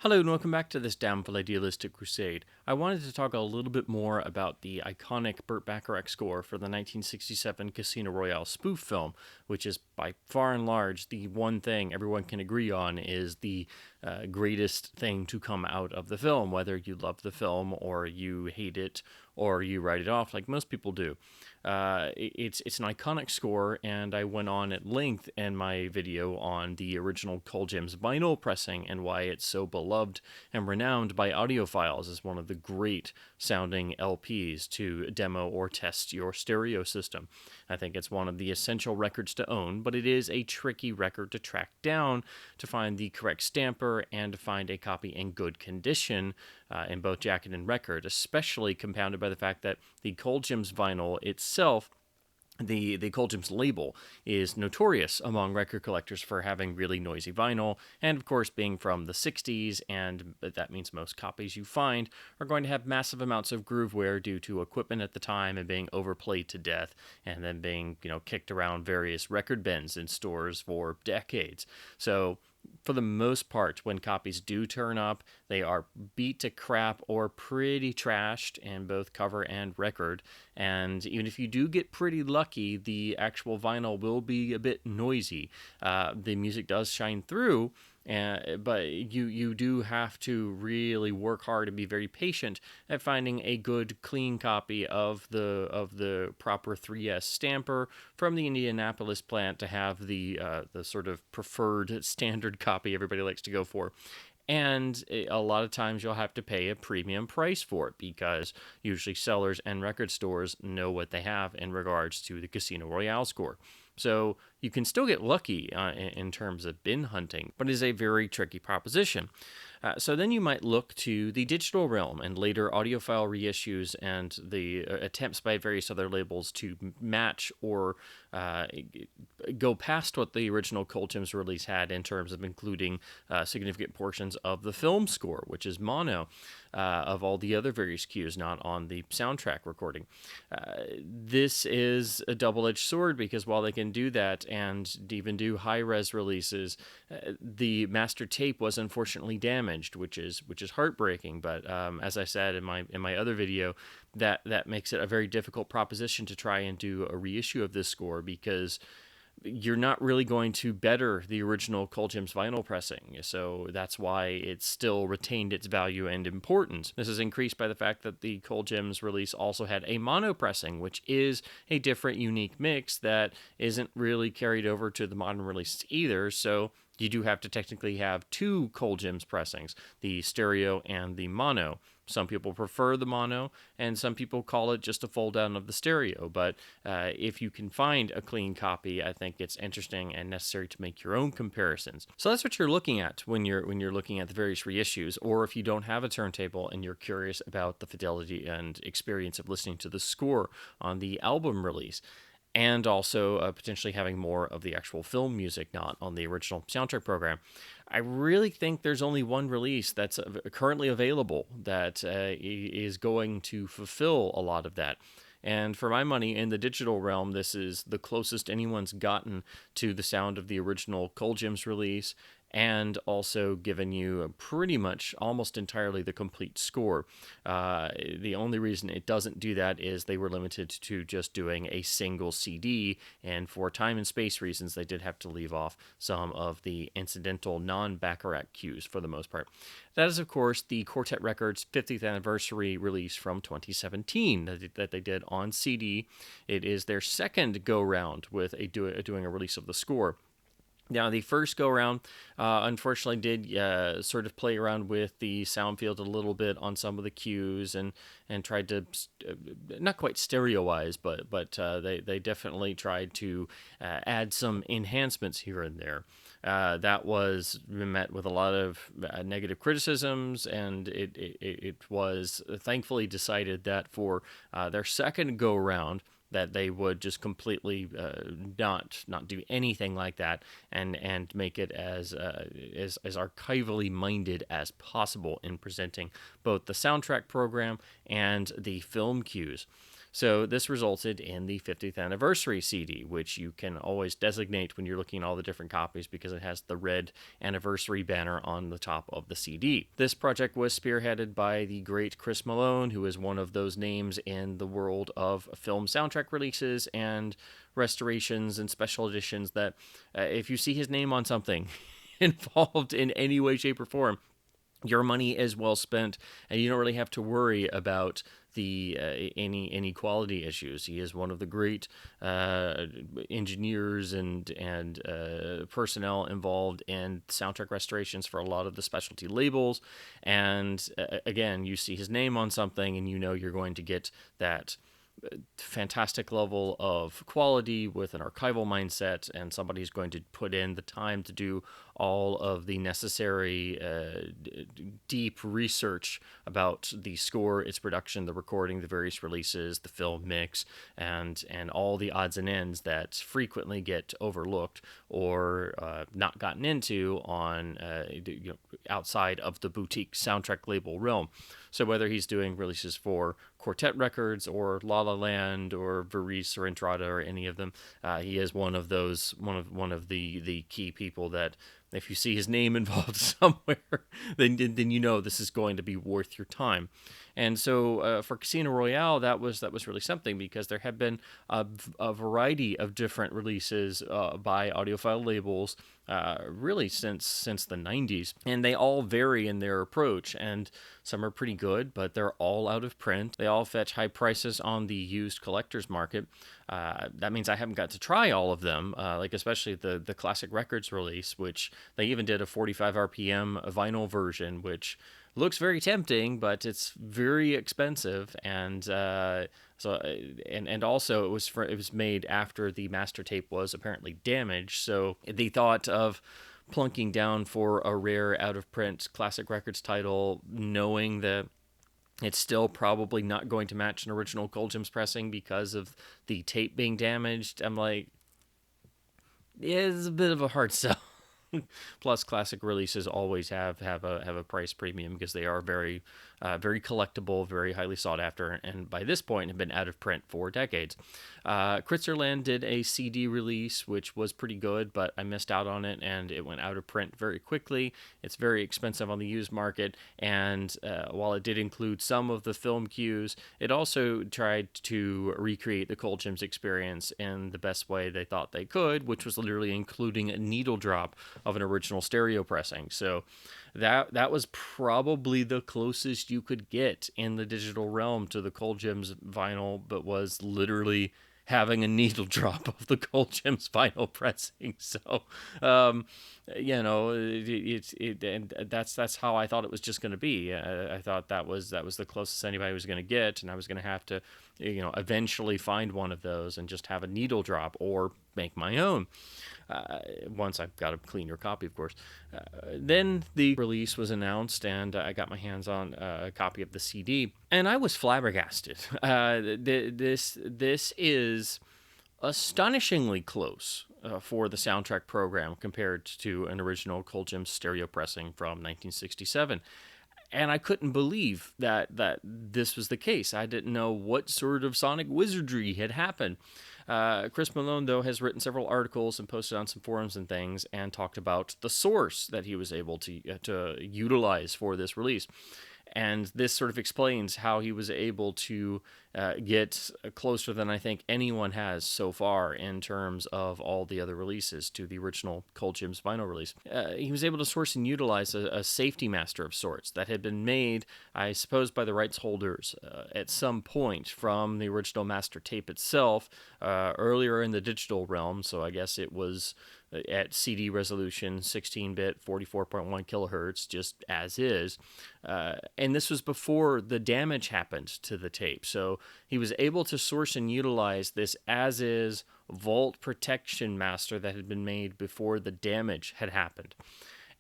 Hello and welcome back to this downful idealistic crusade. I wanted to talk a little bit more about the iconic Burt Bacharach score for the 1967 Casino Royale spoof film, which is by far and large the one thing everyone can agree on is the greatest thing to come out of the film, whether you love the film or you hate it or you write it off like most people do. It's an iconic score, and I went on at length in my video on the original Colgems vinyl pressing and why it's so beloved and renowned by audiophiles as one of the great sounding LPs to demo or test your stereo system. I think it's one of the essential records to own, but it is a tricky record to track down to find the correct stamper and to find a copy in good condition in both jacket and record, especially compounded by the fact that the Colgems vinyl itself, the Colgems label, is notorious among record collectors for having really noisy vinyl, and of course being from the 60s, and that means most copies you find are going to have massive amounts of groove wear due to equipment at the time and being overplayed to death, and then being, kicked around various record bins in stores for decades. So for the most part, when copies do turn up, they are beat to crap or pretty trashed in both cover and record. And even if you do get pretty lucky, the actual vinyl will be a bit noisy. The music does shine through, but you do have to really work hard and be very patient at finding a good, clean copy of the proper 3S stamper from the Indianapolis plant to have the sort of preferred standard copy everybody likes to go for. And a lot of times you'll have to pay a premium price for it because usually sellers and record stores know what they have in regards to the Casino Royale score. So you can still get lucky in terms of bin hunting, but it is a very tricky proposition. So then you might look to the digital realm and later audiophile reissues and the attempts by various other labels to match or go past what the original Colgems release had in terms of including significant portions of the film score, which is mono, of all the other various cues not on the soundtrack recording. This is a double-edged sword because while they can do that and even do high-res releases, the master tape was unfortunately damaged, which is heartbreaking. But as I said in my other video, that makes it a very difficult proposition to try and do a reissue of this score because you're not really going to better the original Colgems vinyl pressing. So that's why it's still retained its value and importance. This is increased by the fact that the Colgems release also had a mono pressing, which is a different, unique mix that isn't really carried over to the modern releases either. So you do have to technically have two Colgems pressings, the stereo and the mono. Some people prefer the mono, and some people call it just a fold down of the stereo. But if you can find a clean copy, I think it's interesting and necessary to make your own comparisons. So that's what you're looking at when you're looking at the various reissues, or if you don't have a turntable and you're curious about the fidelity and experience of listening to the score on the album release. And also potentially having more of the actual film music, not on the original soundtrack program. I really think there's only one release that's currently available that is going to fulfill a lot of that. And for my money, in the digital realm, this is the closest anyone's gotten to the sound of the original Colgems release, and also given you pretty much almost entirely the complete score. The only reason it doesn't do that is they were limited to just doing a single CD, and for time and space reasons, they did have to leave off some of the incidental non-Bacharach cues for the most part. That is, of course, the Quartet Records 50th Anniversary release from 2017 that they did on CD. It is their second go-round with doing a release of the score. Now, the first go-around, unfortunately, did sort of play around with the sound field a little bit on some of the cues and tried to, not quite stereoize, but they definitely tried to add some enhancements here and there. That was met with a lot of negative criticisms, and it was thankfully decided that for their second go-around, that they would just completely not do anything like that and make it as archivally minded as possible in presenting both the soundtrack program and the film cues. So this resulted in the 50th Anniversary CD, which you can always designate when you're looking at all the different copies because it has the red anniversary banner on the top of the CD. This project was spearheaded by the great Chris Malone, who is one of those names in the world of film soundtrack releases and restorations and special editions that if you see his name on something involved in any way, shape, or form, your money is well spent, and you don't really have to worry about the any quality issues. He is one of the great engineers and personnel involved in soundtrack restorations for a lot of the specialty labels. And again, you see his name on something, and you know you're going to get that fantastic level of quality with an archival mindset, and somebody who's going to put in the time to do all of the necessary deep research about the score, its production, the recording, the various releases, the film mix, and all the odds and ends that frequently get overlooked or not gotten into on outside of the boutique soundtrack label realm. So whether he's doing releases for Quartet Records or La La Land or Verice or Entrada or any of them, he is one of those one of the key people that if you see his name involved somewhere, then you know this is going to be worth your time. And so for CASINO ROYALE, that was really something, because there have been a variety of different releases by audiophile labels really since the 90s, and they all vary in their approach, and some are pretty good, but they're all out of print. They all fetch high prices on the used collector's market. That means I haven't got to try all of them, like especially the Classic Records release, which they even did a 45 RPM vinyl version, which looks very tempting, but it's very expensive, and also it was made after the master tape was apparently damaged. So the thought of plunking down for a rare out of print Classic Records title, knowing that it's still probably not going to match an original Colgems pressing because of the tape being damaged, I'm like, yeah, it's a bit of a hard sell. Plus, classic releases always have a price premium because they are very collectible, very highly sought after, and by this point have been out of print for decades. Kritzerland did a CD release, which was pretty good, but I missed out on it, and it went out of print very quickly. It's very expensive on the used market, and while it did include some of the film cues, it also tried to recreate the Colgems experience in the best way they thought they could, which was literally including a needle drop of an original stereo pressing. So that was probably the closest you could get in the digital realm to the Colgems vinyl, but was literally having a needle drop of the Colgems vinyl pressing. So, and that's how I thought it was just going to be. I thought that was the closest anybody was going to get, and I was going to have to, eventually find one of those and just have a needle drop or make my own. Once I've got a cleaner copy, of course. Then the release was announced, and I got my hands on a copy of the CD, and I was flabbergasted. This is astonishingly close for the soundtrack program compared to an original Colgems stereo pressing from 1967. And I couldn't believe that this was the case. I didn't know what sort of sonic wizardry had happened. Chris Malone, though, has written several articles and posted on some forums and things, and talked about the source that he was able to utilize for this release. And this sort of explains how he was able to get closer than I think anyone has so far in terms of all the other releases to the original Colgems vinyl release. He was able to source and utilize a safety master of sorts that had been made, I suppose, by the rights holders at some point from the original master tape itself, earlier in the digital realm. So I guess it was at CD resolution, 16-bit, 44.1 kilohertz, just as is. And this was before the damage happened to the tape. So he was able to source and utilize this as-is vault protection master that had been made before the damage had happened.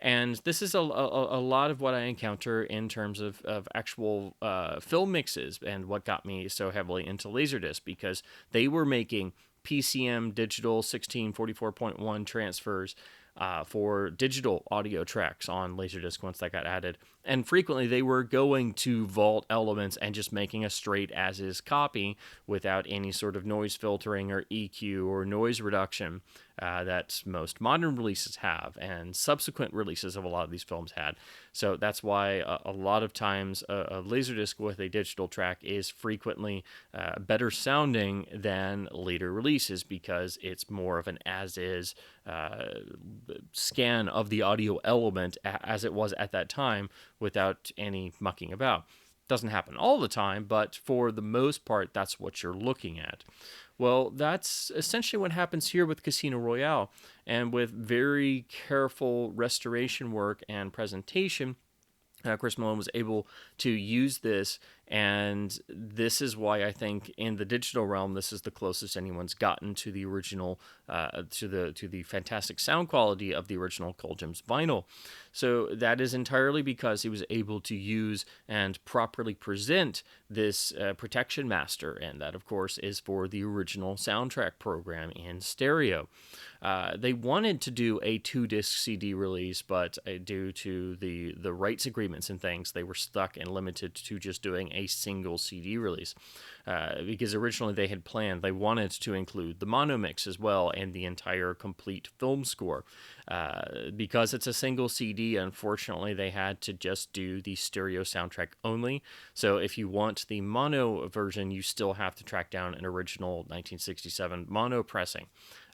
And this is a lot of what I encounter in terms of actual film mixes, and what got me so heavily into Laserdisc, because they were making PCM digital 1644.1 transfers for digital audio tracks on Laserdisc once that got added. And frequently they were going to vault elements and just making a straight as-is copy without any sort of noise filtering or EQ or noise reduction that most modern releases have, and subsequent releases of a lot of these films had. So that's why a lot of times a Laserdisc with a digital track is frequently better sounding than later releases, because it's more of an as-is scan of the audio element as it was at that time without any mucking about. Doesn't happen all the time, but for the most part, that's what you're looking at. Well, that's essentially what happens here with Casino Royale, and with very careful restoration work and presentation, Chris Malone was able to use this, and this is why I think in the digital realm, this is the closest anyone's gotten to the original, to the fantastic sound quality of the original Colgems vinyl. So that is entirely because he was able to use and properly present this protection master, and that, of course, is for the original soundtrack program in stereo. They wanted to do a 2-disc CD release, but due to the rights agreements and things, they were stuck and limited to just doing a single CD release. Because originally they wanted to include the mono mix as well and the entire complete film score. Because it's a single CD, unfortunately, they had to just do the stereo soundtrack only. So if you want the mono version, you still have to track down an original 1967 mono pressing.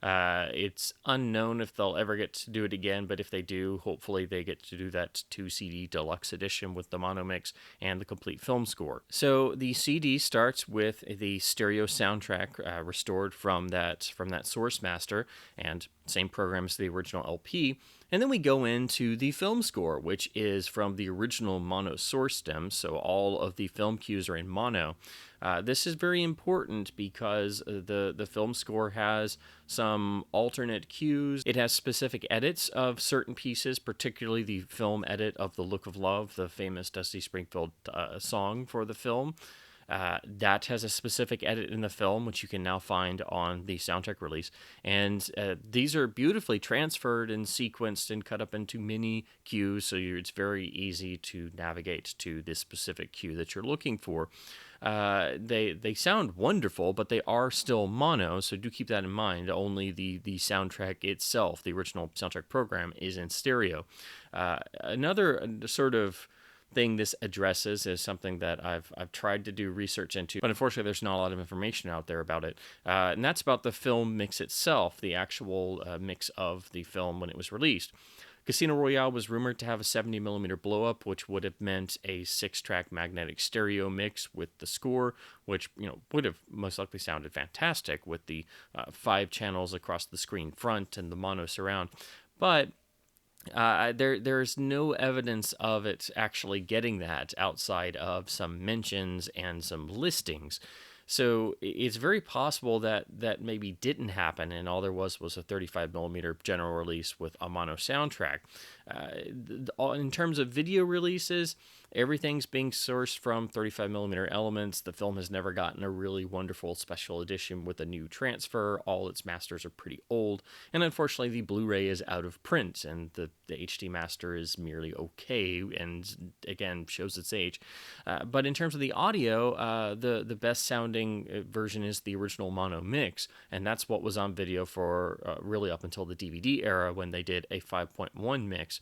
It's unknown if they'll ever get to do it again, but if they do, hopefully they get to do that 2 CD deluxe edition with the mono mix and the complete film score. So the CD starts with the stereo soundtrack restored from that source master, and same program as the original LP. And then we go into the film score, which is from the original mono source stem, so all of the film cues are in mono. This is very important because the film score has some alternate cues. It has specific edits of certain pieces, particularly the film edit of The Look of Love, the famous Dusty Springfield song for the film. That has a specific edit in the film, which you can now find on the soundtrack release. And these are beautifully transferred and sequenced and cut up into mini cues, so it's very easy to navigate to this specific cue that you're looking for. They sound wonderful, but they are still mono, so do keep that in mind. Only the soundtrack itself, the original soundtrack program, is in stereo. Another sort of thing this addresses is something that I've tried to do research into, but unfortunately there's not a lot of information out there about it, and that's about the film mix itself, the actual mix of the film when it was released. Casino Royale was rumored to have a 70mm blow-up, which would have meant a 6-track magnetic stereo mix with the score, which would have most likely sounded fantastic with the 5 channels across the screen front and the mono surround. But there's no evidence of it actually getting that outside of some mentions and some listings. So it's very possible that maybe didn't happen, and all there was a 35mm general release with a mono soundtrack. In terms of video releases, everything's being sourced from 35mm elements. The film has never gotten a really wonderful special edition with a new transfer. All its masters are pretty old, and unfortunately the Blu-ray is out of print, and the HD master is merely okay, and again shows its age. But in terms of the audio, the best sounding version is the original mono mix, and that's what was on video for really up until the DVD era, when they did a 5.1 mix.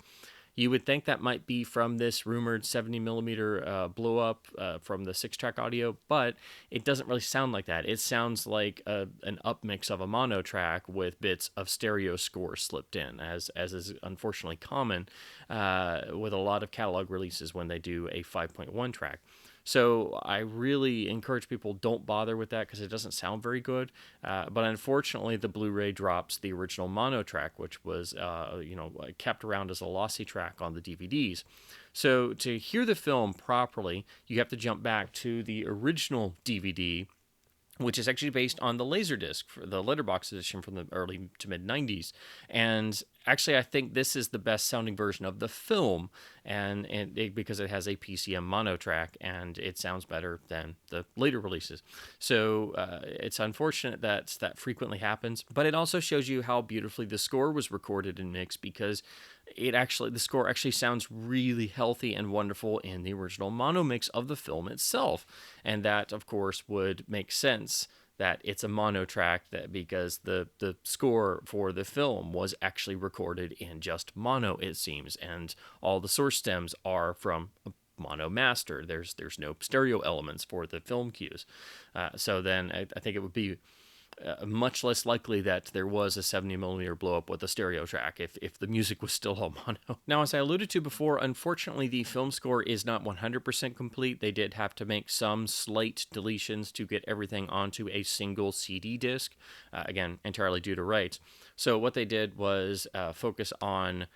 You would think that might be from this rumored 70mm blow up from the 6-track audio, but it doesn't really sound like that. It sounds like an upmix of a mono track with bits of stereo score slipped in, as is unfortunately common with a lot of catalog releases when they do a 5.1 track. So I really encourage people, don't bother with that because it doesn't sound very good. But unfortunately, the Blu-ray drops the original mono track, which was kept around as a lossy track on the DVDs. So to hear the film properly, you have to jump back to the original DVD, which is actually based on the Laserdisc, the letterbox edition from the early to mid-90s. And actually, I think this is the best sounding version of the film, because it has a PCM mono track, and it sounds better than the later releases. So it's unfortunate that frequently happens, but it also shows you how beautifully the score was recorded and mixed, because the score actually sounds really healthy and wonderful in the original mono mix of the film itself. And that, of course, would make sense that it's a mono track, that because the score for the film was actually recorded in just mono, it seems, and all the source stems are from a mono master. There's no stereo elements for the film cues. So then I think it would be much less likely that there was a 70 millimeter blow up with a stereo track if the music was still all mono. Now, as I alluded to before, unfortunately, the film score is not 100% complete. They did have to make some slight deletions to get everything onto a single CD disc, again, entirely due to rights. So what they did was focus on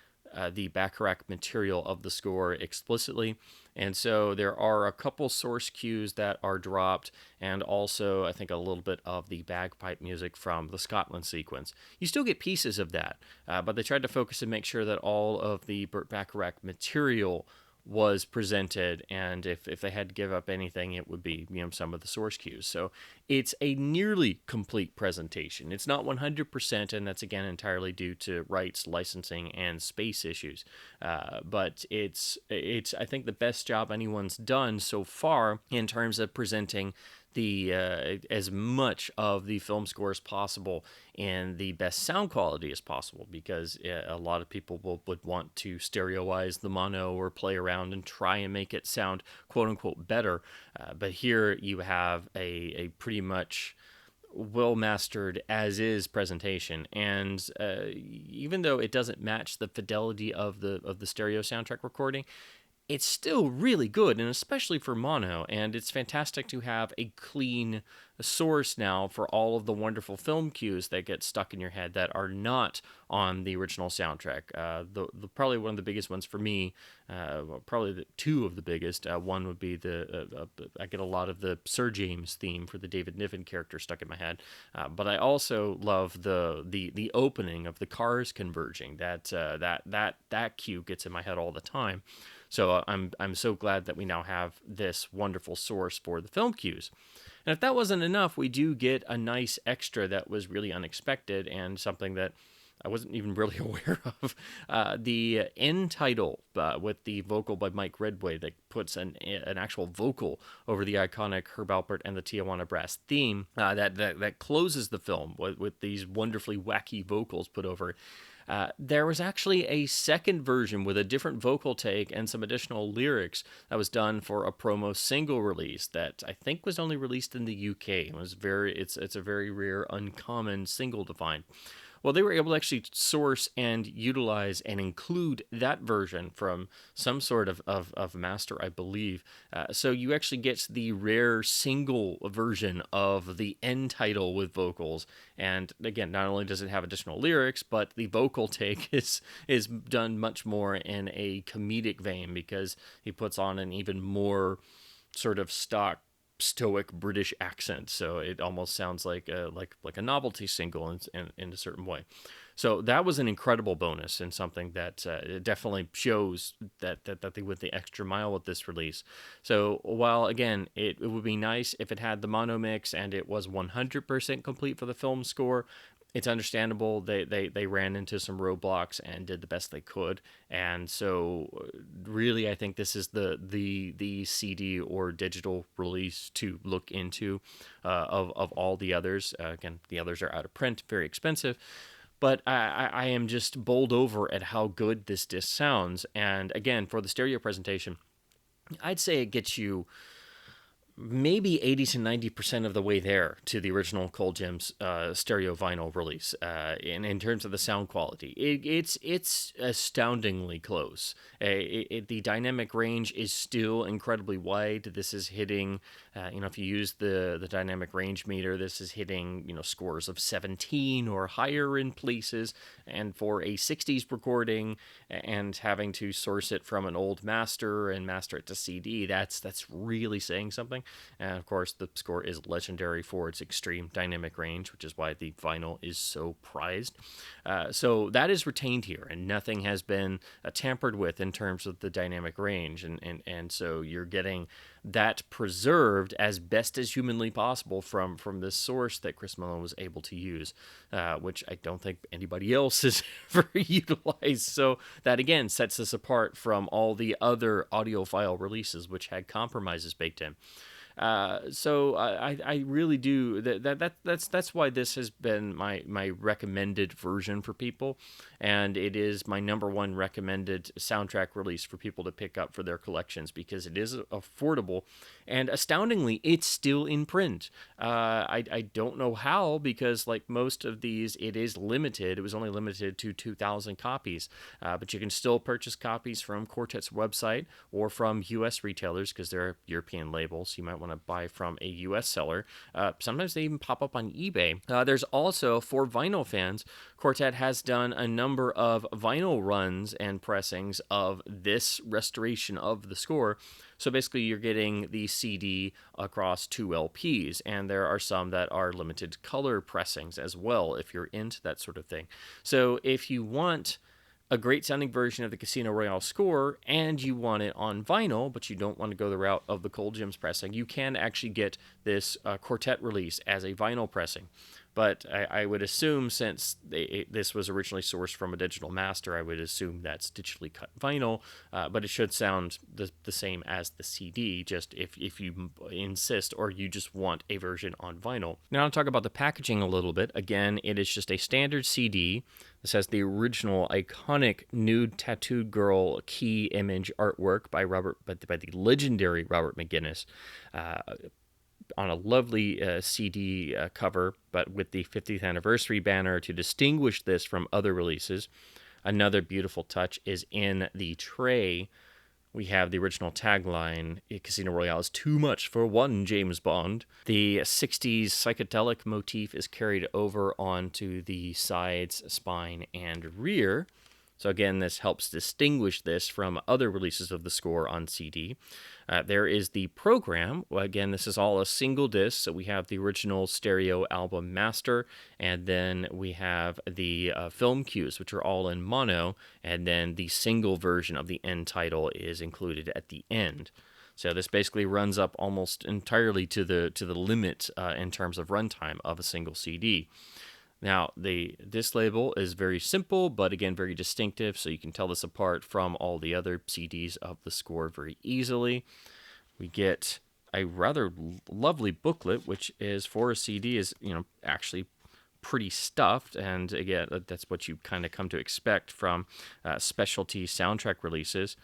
the Bacharach material of the score explicitly. And so there are a couple source cues that are dropped, and also I think a little bit of the bagpipe music from the Scotland sequence. You still get pieces of that, but they tried to focus and make sure that all of the Burt Bacharach material was presented, and if they had to give up anything, it would be some of the source cues. So it's a nearly complete presentation. It's not 100%, and that's again entirely due to rights, licensing, and space issues. But it's I think the best job anyone's done so far in terms of presenting the as much of the film score as possible and the best sound quality as possible, because a lot of people would want to stereoize the mono or play around and try and make it sound quote unquote better. But here you have a pretty much well mastered as is presentation, and even though it doesn't match the fidelity of the stereo soundtrack recording, it's still really good, and especially for mono. And it's fantastic to have a clean source now for all of the wonderful film cues that get stuck in your head that are not on the original soundtrack. The probably one of the biggest ones for me, probably two of the biggest. One would be I get a lot of the Sir James theme for the David Niven character stuck in my head, but I also love the opening of the cars converging. That cue gets in my head all the time. So I'm so glad that we now have this wonderful source for the film cues. And if that wasn't enough, we do get a nice extra that was really unexpected and something that I wasn't even really aware of. The end title with the vocal by Mike Redway that puts an actual vocal over the iconic Herb Alpert and the Tijuana Brass theme that closes the film with these wonderfully wacky vocals put over it. There was actually a second version with a different vocal take and some additional lyrics that was done for a promo single release that I think was only released in the UK. It's a very rare, uncommon single to find. Well, they were able to actually source and utilize and include that version from some sort of master, I believe. So you actually get the rare single version of the end title with vocals. And again, not only does it have additional lyrics, but the vocal take is done much more in a comedic vein, because he puts on an even more sort of stoic British accent, so it almost sounds like a novelty single in a certain way. So that was an incredible bonus, and something that definitely shows that they went the extra mile with this release. So while again it would be nice if it had the mono mix and it was 100% complete for the film score, it's understandable they ran into some roadblocks and did the best they could. And so really I think this is the CD or digital release to look into of all the others. Again, the others are out of print, very expensive. But I am just bowled over at how good this disc sounds. And again, for the stereo presentation, I'd say it gets you maybe 80 to 90% of the way there to the original Colgems stereo vinyl release. In terms of the sound quality, it's astoundingly close. The dynamic range is still incredibly wide. This is hitting, if you use the dynamic range meter, this is hitting, scores of 17 or higher in places. And for a 60s recording and having to source it from an old master and master it to CD, that's really saying something. And of course, the score is legendary for its extreme dynamic range, which is why the vinyl is so prized. So that is retained here, and nothing has been tampered with in terms of the dynamic range. And so you're getting that preserved as best as humanly possible from this source that Chris Malone was able to use, which I don't think anybody else has ever utilized. So that again sets us apart from all the other audiophile releases which had compromises baked in. So I really do that's why this has been my recommended version for people, and it is my number one recommended soundtrack release for people to pick up for their collections, because it is affordable, and astoundingly it's still in print. I don't know how, because like most of these, it is limited. It was only limited to 2,000 copies, but you can still purchase copies from Quartet's website or from U.S. retailers, because they're European labels. You might want to buy from a U.S. seller. Sometimes they even pop up on eBay. There's also, for vinyl fans, Quartet has done a number of vinyl runs and pressings of this restoration of the score. So basically, you're getting the CD across 2 LPs, and there are some that are limited color pressings as well, if you're into that sort of thing. So if you want a great sounding version of the Casino Royale score and you want it on vinyl, but you don't want to go the route of the Colgems pressing, you can actually get this Quartet release as a vinyl pressing. But I would assume, since this was originally sourced from a digital master, I would assume that's digitally cut vinyl, but it should sound the same as the CD, just if you insist, or you just want a version on vinyl. Now I'll talk about the packaging a little bit. Again, it is just a standard CD. This has the original iconic nude tattooed girl key image artwork by the legendary Robert McGuinness, on a lovely CD cover, but with the 50th anniversary banner to distinguish this from other releases. Another beautiful touch is in the tray. We have the original tagline, Casino Royale is too much for one James Bond. The 60s psychedelic motif is carried over onto the sides, spine, and rear. So again, this helps distinguish this from other releases of the score on CD. There is the program. Well, again, this is all a single disc, so we have the original stereo album master, and then we have the film cues, which are all in mono, and then the single version of the end title is included at the end. So this basically runs up almost entirely to the limit in terms of runtime of a single CD. Now, the disc label is very simple, but again, very distinctive, so you can tell this apart from all the other CDs of the score very easily. We get a rather lovely booklet, which is, for a CD, is, actually pretty stuffed, and again, that's what you kind of come to expect from specialty soundtrack releases.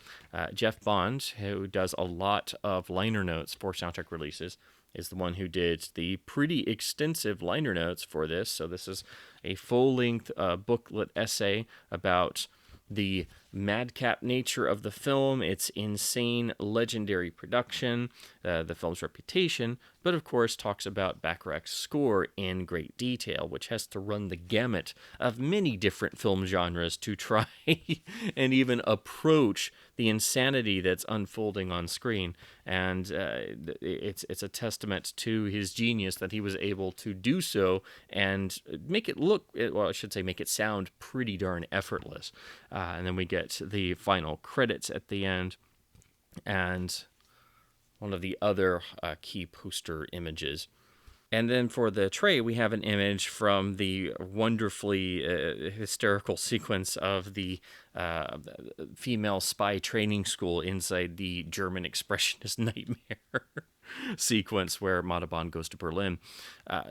Jeff Bond, who does a lot of liner notes for soundtrack releases, is the one who did the pretty extensive liner notes for this. So this is a full-length booklet essay about the madcap nature of the film, its insane, legendary production, the film's reputation, but of course talks about Bacharach's score in great detail, which has to run the gamut of many different film genres to try and even approach the insanity that's unfolding on screen. And it's a testament to his genius that he was able to do so and make it look, well, I should say make it sound pretty darn effortless. And then we get the final credits at the end, and one of the other key poster images. And then for the tray, we have an image from the wonderfully hysterical sequence of the female spy training school inside the German expressionist nightmare sequence where Montalban goes to Berlin.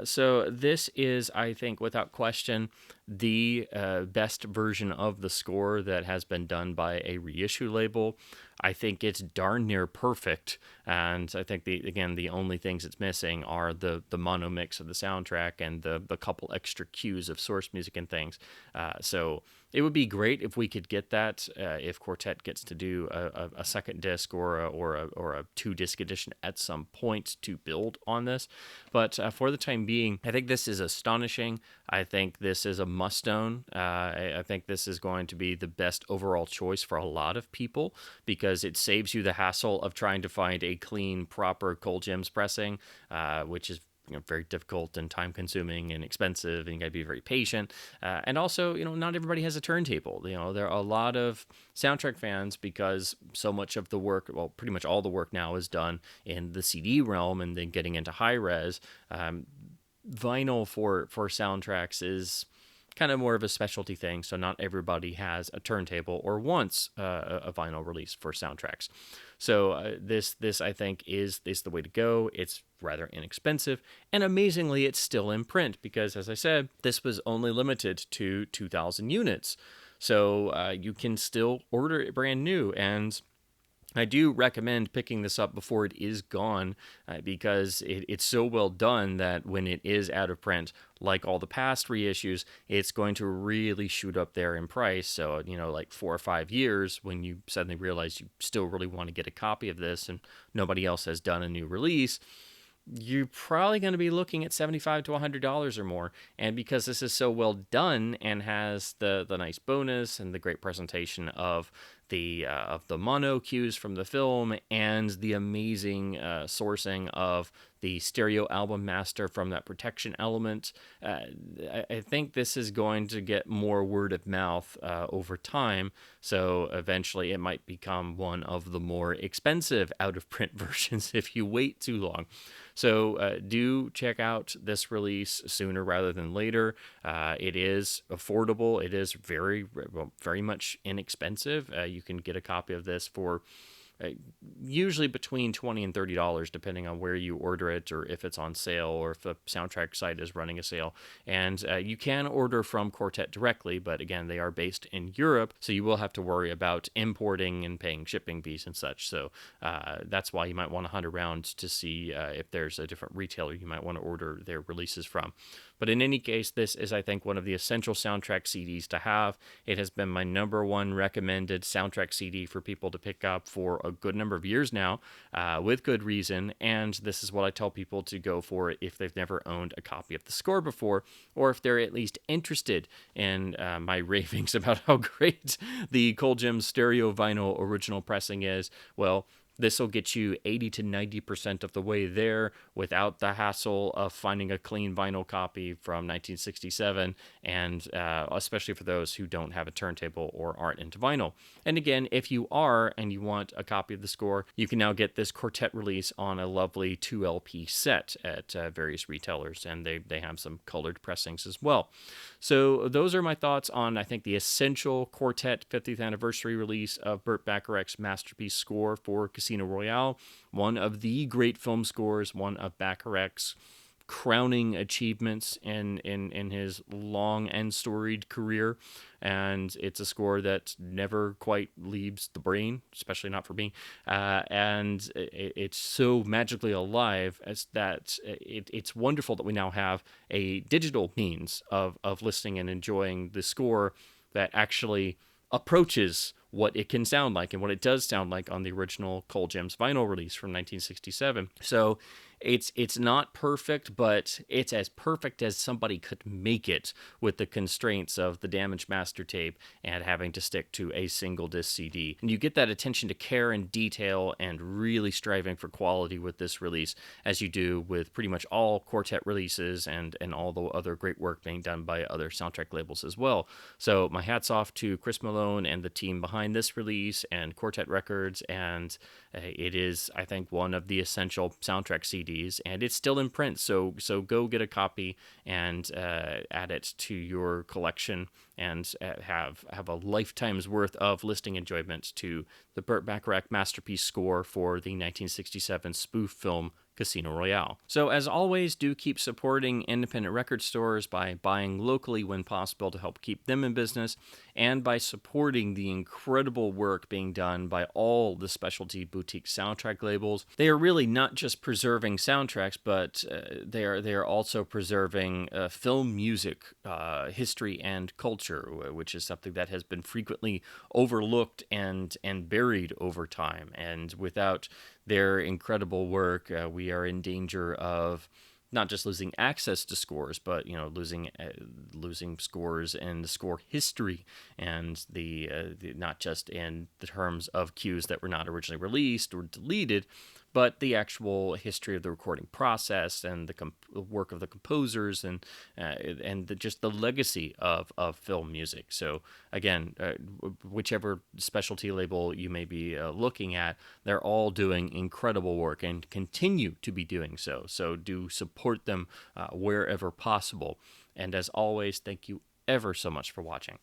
So this is, I think, without question, the best version of the score that has been done by a reissue label. I think it's darn near perfect, and I think the only things it's missing are the mono mix of the soundtrack and the couple extra cues of source music and things. So it would be great if we could get that. If Quartet gets to do a second disc or a 2-disc edition at some point to build on this, but for the time being, I think this is astonishing. I think this is a must-own. I think this is going to be the best overall choice for a lot of people, because because it saves you the hassle of trying to find a clean, proper Colgems pressing, which is very difficult and time consuming and expensive, and you gotta be very patient. And also, not everybody has a turntable. There are a lot of soundtrack fans, because so much of the work, well, pretty much all the work now is done in the CD realm, and then getting into high res. Vinyl for soundtracks is kind of more of a specialty thing, so not everybody has a turntable or wants a vinyl release for soundtracks. So this I think is the way to go. It's rather inexpensive, and amazingly, it's still in print, because, as I said, this was only limited to 2,000 units. So you can still order it brand new, and I do recommend picking this up before it is gone, because it's so well done that when it is out of print, like all the past reissues, it's going to really shoot up there in price. So, like 4 or 5 years, when you suddenly realize you still really want to get a copy of this and nobody else has done a new release, you're probably going to be looking at $75 to $100 or more. And because this is so well done and has the nice bonus and the great presentation of the mono cues from the film, and the amazing sourcing of the stereo album master from that protection element, I think this is going to get more word of mouth over time. So eventually it might become one of the more expensive out of print versions if you wait too long. So do check out this release sooner rather than later. It is affordable. It is very much inexpensive. You can get a copy of this for usually between $20 and $30, depending on where you order it, or if it's on sale, or if a soundtrack site is running a sale. And you can order from Quartet directly, but again, they are based in Europe, so you will have to worry about importing and paying shipping fees and such. So that's why you might want to hunt around to see if there's a different retailer you might want to order their releases from. But in any case, this is, I think, one of the essential soundtrack CDs to have. It has been my number one recommended soundtrack CD for people to pick up for a good number of years now, with good reason. And this is what I tell people to go for if they've never owned a copy of the score before, or if they're at least interested in my ravings about how great the Colgems stereo vinyl original pressing is. Well, this will get you 80 to 90% of the way there without the hassle of finding a clean vinyl copy from 1967, and especially for those who don't have a turntable or aren't into vinyl. And again, if you are and you want a copy of the score, you can now get this quartet release on a lovely 2 LP set at various retailers, and they have some colored pressings as well. So those are my thoughts on, I think, the essential Quartet 50th anniversary release of Burt Bacharach's masterpiece score for CASINO ROYALE, one of the great film scores, one of Bacharach's crowning achievements in his long and storied career. And it's a score that never quite leaves the brain, especially not for me. And it's so magically alive as that it's wonderful that we now have a digital means of listening and enjoying the score that actually approaches what it can sound like and what it does sound like on the original Colgems vinyl release from 1967. So it's not perfect, but it's as perfect as somebody could make it with the constraints of the damaged master tape and having to stick to a single disc CD. And you get that attention to care and detail and really striving for quality with this release, as you do with pretty much all Quartet releases and all the other great work being done by other soundtrack labels as well. So my hat's off to Chris Malone and the team behind this release and Quartet Records, and it is, I think, one of the essential soundtrack CDs, and it's still in print. So go get a copy and add it to your collection, and have a lifetime's worth of listening enjoyment to the Burt Bacharach masterpiece score for the 1967 spoof film CASINO ROYALE. So as always, do keep supporting independent record stores by buying locally when possible to help keep them in business, and by supporting the incredible work being done by all the specialty boutique soundtrack labels. They are really not just preserving soundtracks, but they are also preserving film music history and culture, which is something that has been frequently overlooked and buried over time. And without their incredible work, we are in danger of not just losing access to scores, but losing scores in the score history, and the not just in the terms of cues that were not originally released or deleted, but the actual history of the recording process and the work of the composers, and just the legacy of film music. So again, whichever specialty label you may be looking at, they're all doing incredible work and continue to be doing so. So do support them wherever possible. And as always, thank you ever so much for watching.